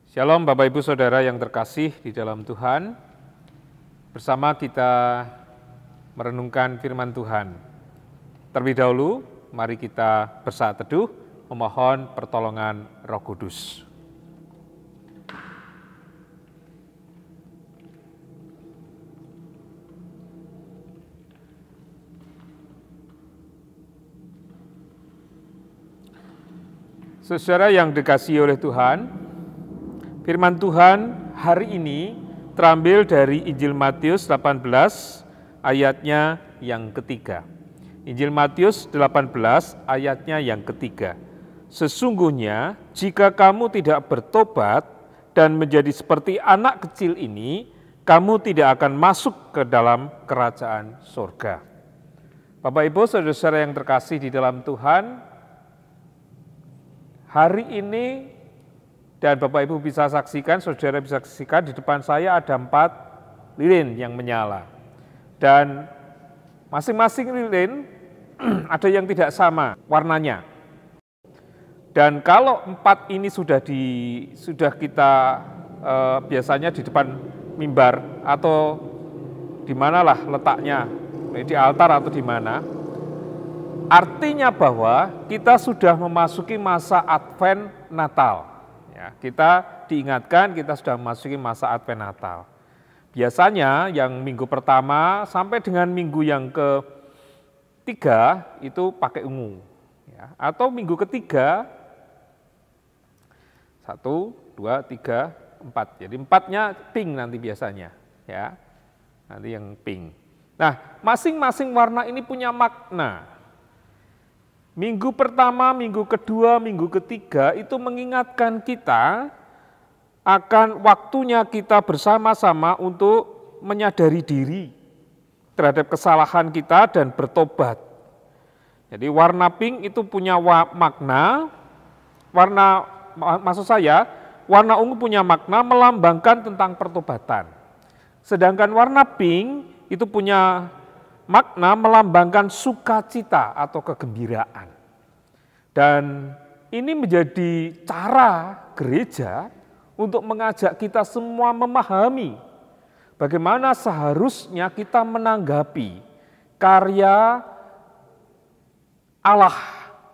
Shalom Bapak Ibu Saudara yang terkasih di dalam Tuhan. Bersama kita merenungkan firman Tuhan. Terlebih dahulu, mari kita bersaat teduh memohon pertolongan Roh Kudus. Saudara yang dikasihi oleh Tuhan, firman Tuhan hari ini terambil dari Injil Matius 18 ayatnya yang ketiga. Injil Matius 18 ayatnya yang ketiga. Sesungguhnya jika kamu tidak bertobat dan menjadi seperti anak kecil ini, kamu tidak akan masuk ke dalam kerajaan surga. Bapak Ibu saudara-saudara yang terkasih di dalam Tuhan, hari ini dan Bapak Ibu bisa saksikan, saudara bisa saksikan di depan saya ada 4 lilin yang menyala. Dan masing-masing lilin ada yang tidak sama warnanya. Dan kalau 4 ini sudah kita biasanya di depan mimbar atau di manalah letaknya, di altar atau di mana, artinya bahwa kita sudah memasuki masa Advent Natal. Ya, kita diingatkan kita sudah memasuki masa Advent Natal. Biasanya yang minggu pertama sampai dengan minggu yang ketiga itu pakai ungu. Ya, atau minggu ketiga 1, 2, 3, 4. Jadi 4-nya pink nanti biasanya. Ya, nanti yang pink. Nah, masing-masing warna ini punya makna. Minggu pertama, minggu kedua, minggu ketiga itu mengingatkan kita akan waktunya kita bersama-sama untuk menyadari diri terhadap kesalahan kita dan bertobat. Jadi warna pink itu punya makna, warna ungu punya makna melambangkan tentang pertobatan. Sedangkan warna pink itu punya makna melambangkan sukacita atau kegembiraan. Dan ini menjadi cara gereja untuk mengajak kita semua memahami bagaimana seharusnya kita menanggapi karya Allah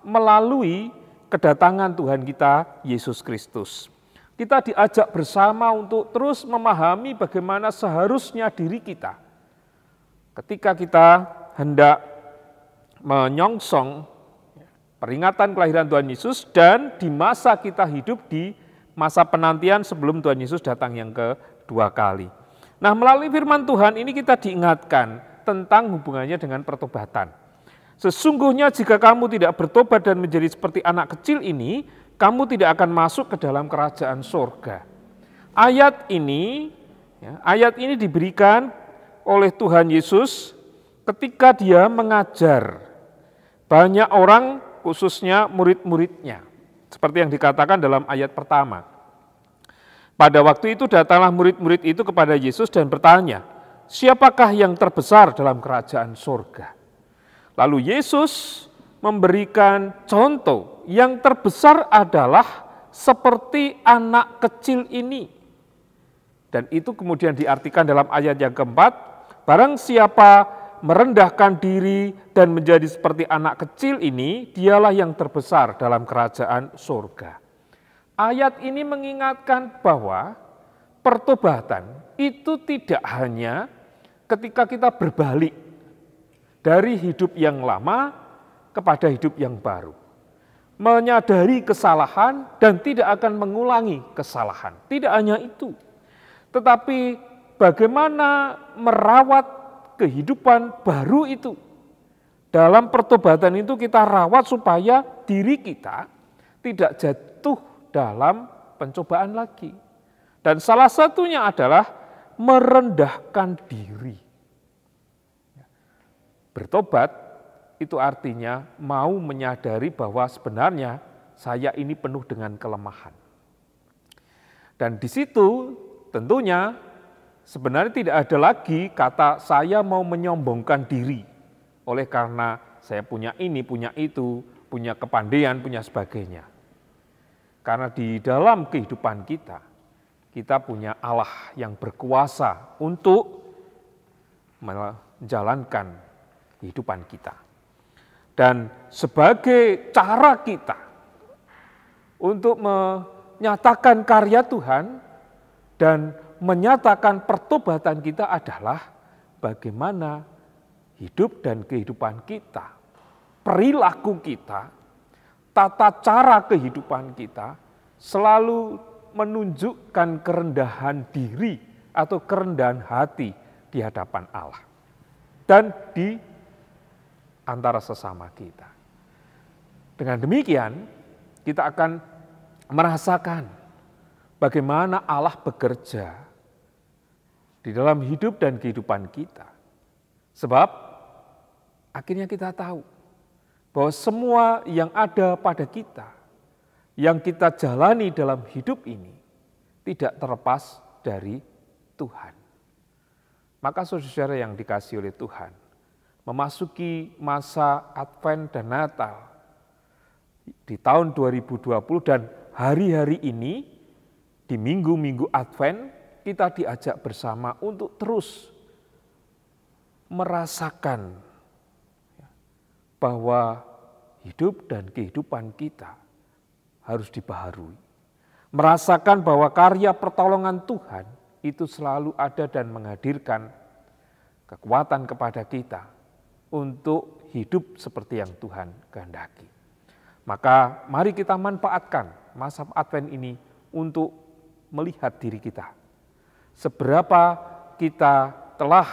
melalui kedatangan Tuhan kita Yesus Kristus. Kita diajak bersama untuk terus memahami bagaimana seharusnya diri kita ketika kita hendak menyongsong peringatan kelahiran Tuhan Yesus dan di masa kita hidup di masa penantian sebelum Tuhan Yesus datang yang kedua kali. Nah, melalui firman Tuhan ini kita diingatkan tentang hubungannya dengan pertobatan. Sesungguhnya jika kamu tidak bertobat dan menjadi seperti anak kecil ini, kamu tidak akan masuk ke dalam kerajaan surga. Ayat ini diberikan oleh Tuhan Yesus ketika dia mengajar banyak orang, khususnya murid-muridnya. Seperti yang dikatakan dalam ayat pertama. Pada waktu itu datanglah murid-murid itu kepada Yesus dan bertanya, siapakah yang terbesar dalam kerajaan surga? Lalu Yesus memberikan contoh, yang terbesar adalah seperti anak kecil ini. Dan itu kemudian diartikan dalam ayat yang keempat, barang siapa merendahkan diri dan menjadi seperti anak kecil ini, dialah yang terbesar dalam kerajaan surga. Ayat ini mengingatkan bahwa pertobatan itu tidak hanya ketika kita berbalik dari hidup yang lama kepada hidup yang baru. Menyadari kesalahan dan tidak akan mengulangi kesalahan. Tidak hanya itu, tetapi bagaimana merawat kehidupan baru itu. Dalam pertobatan itu kita rawat supaya diri kita tidak jatuh dalam pencobaan lagi. Dan salah satunya adalah merendahkan diri. Bertobat itu artinya mau menyadari bahwa sebenarnya saya ini penuh dengan kelemahan. Dan di situ tentunya sebenarnya tidak ada lagi kata saya mau menyombongkan diri oleh karena saya punya ini, punya itu, punya kepandaian, punya sebagainya. Karena di dalam kehidupan kita kita punya Allah yang berkuasa untuk menjalankan kehidupan kita. Dan sebagai cara kita untuk menyatakan karya Tuhan dan menyatakan pertobatan kita adalah bagaimana hidup dan kehidupan kita, perilaku kita, tata cara kehidupan kita selalu menunjukkan kerendahan diri atau kerendahan hati di hadapan Allah dan di antara sesama kita. Dengan demikian, kita akan merasakan bagaimana Allah bekerja di dalam hidup dan kehidupan kita. Sebab akhirnya kita tahu bahwa semua yang ada pada kita, yang kita jalani dalam hidup ini, tidak terlepas dari Tuhan. Maka saudara-saudara yang dikasihi oleh Tuhan, memasuki masa Advent dan Natal di tahun 2020 dan hari-hari ini, di minggu-minggu Advent, kita diajak bersama untuk terus merasakan bahwa hidup dan kehidupan kita harus dibaharui. Merasakan bahwa karya pertolongan Tuhan itu selalu ada dan menghadirkan kekuatan kepada kita untuk hidup seperti yang Tuhan kehendaki. Maka mari kita manfaatkan masa Advent ini untuk melihat diri kita. Seberapa kita telah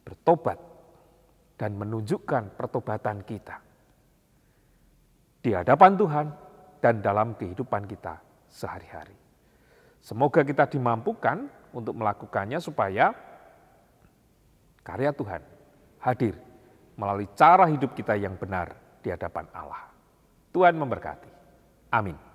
bertobat dan menunjukkan pertobatan kita di hadapan Tuhan dan dalam kehidupan kita sehari-hari. Semoga kita dimampukan untuk melakukannya supaya karya Tuhan hadir melalui cara hidup kita yang benar di hadapan Allah. Tuhan memberkati. Amin.